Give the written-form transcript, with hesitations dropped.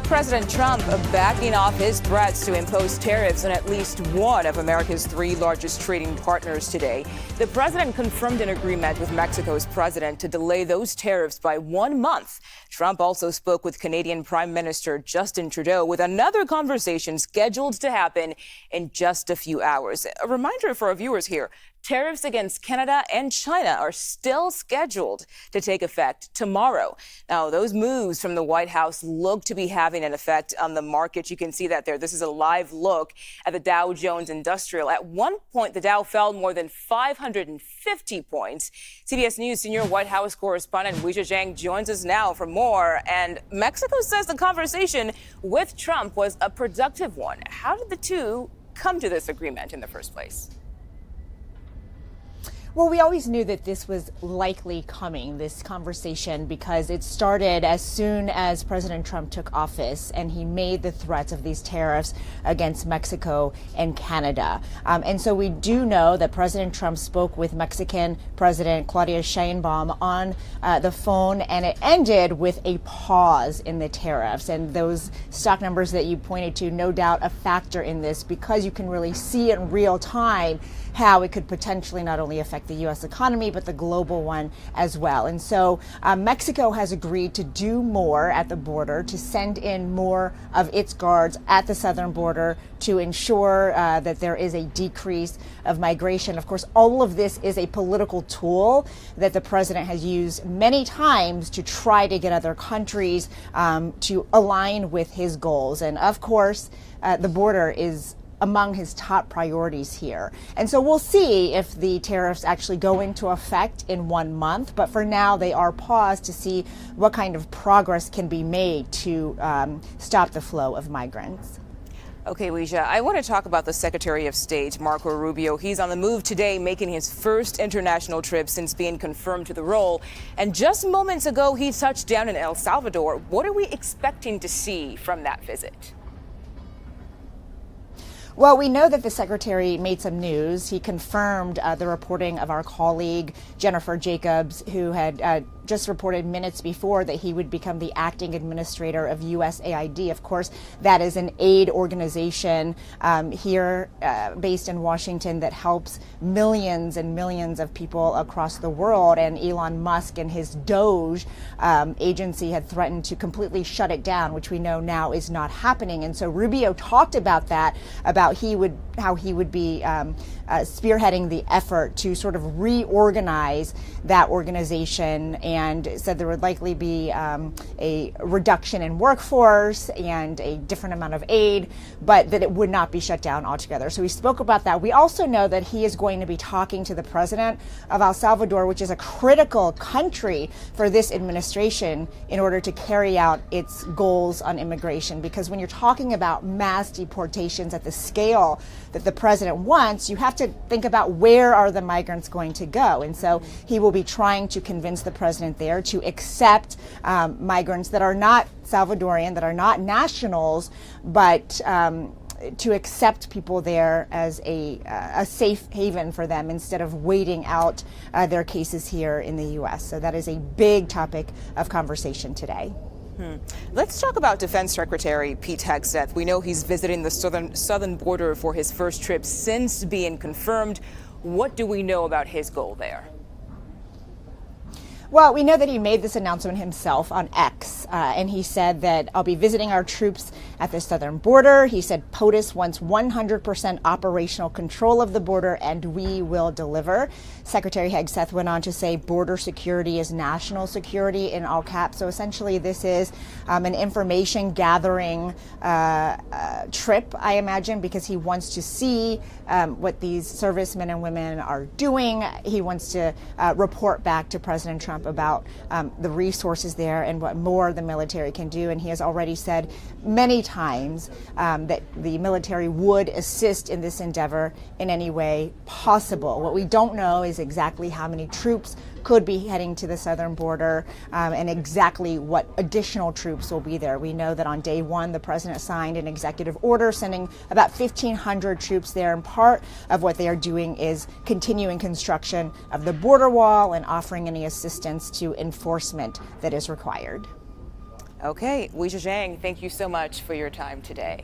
President Trump backing off his threats to impose tariffs on at least one of America's three largest trading partners today. The president confirmed an agreement with Mexico's president to delay those tariffs by 1 month. Trump also spoke with Canadian Prime Minister Justin Trudeau, with another conversation scheduled to happen in just a few hours. A reminder for our viewers here. Tariffs against Canada and China are still scheduled to take effect tomorrow. Now, those moves from the White House look to be having an effect on the market. You can see that there. This is a live look at the Dow Jones Industrial. At one point, the Dow fell more than 550 points. CBS News senior White House correspondent Weijia Jiang joins us now for more. And Mexico says the conversation with Trump was a productive one. How did the two come to this agreement in the first place? Well, we always knew that this was likely coming, this conversation, because it started as soon as President Trump took office and he made the threats of these tariffs against Mexico and Canada. And so we do know that President Trump spoke with Mexican President Claudia Sheinbaum on the phone, and it ended with a pause in the tariffs. And those stock numbers that you pointed to, no doubt a factor in this, because you can really see in real time how it could potentially not only affect the U.S. economy, but the global one as well. And so Mexico has agreed to do more at the border, to send in more of its guards at the southern border to ensure that there is a decrease of migration. Of course, all of this is a political tool that the president has used many times to try to get other countries to align with his goals. And of course, the border is among his top priorities here. And so we'll see if the tariffs actually go into effect in 1 month. But for now, they are paused to see what kind of progress can be made to stop the flow of migrants. Okay, Weijia, I want to talk about the Secretary of State, Marco Rubio. He's on the move today, making his first international trip since being confirmed to the role. And just moments ago, he touched down in El Salvador. What are we expecting to see from that visit? Well, we know that the secretary made some news. He confirmed the reporting of our colleague, Jennifer Jacobs, who had just reported minutes before that he would become the acting administrator of USAID. Of course, that is an aid organization here based in Washington that helps millions and millions of people across the world. And Elon Musk and his Doge agency had threatened to completely shut it down, which we know now is not happening. And so Rubio talked about that, about how he would be spearheading the effort to sort of reorganize that organization, and said there would likely be a reduction in workforce and a different amount of aid, but that it would not be shut down altogether. So we spoke about that. We also know that he is going to be talking to the president of El Salvador, which is a critical country for this administration in order to carry out its goals on immigration. Because when you're talking about mass deportations at the scale that the president wants, you have to think about where are the migrants going to go. And so he will be trying to convince the president there to accept migrants that are not Salvadorian, that are not nationals, but to accept people there as a safe haven for them instead of waiting out their cases here in the U.S. So that is a big topic of conversation today. Let's talk about Defense Secretary Pete Hegseth. We know he's visiting the southern border for his first trip since being confirmed. What do we know about his goal there? Well, we know that he made this announcement himself on X, and he said that I'll be visiting our troops at the southern border. He said POTUS wants 100% operational control of the border, and we will deliver. Secretary Hegseth went on to say border security is national security in all caps. So essentially this is an information gathering trip, I imagine, because he wants to see what these servicemen and women are doing. He wants to report back to President Trump about the resources there and what more the military can do. And he has already said many times that the military would assist in this endeavor in any way possible. What we don't know is exactly how many troops could be heading to the southern border and exactly what additional troops will be there. We know that on day one, the president signed an executive order sending about 1,500 troops there. And part of what they are doing is continuing construction of the border wall and offering any assistance to enforcement that is required. Okay, Weijia Jiang, thank you so much for your time today.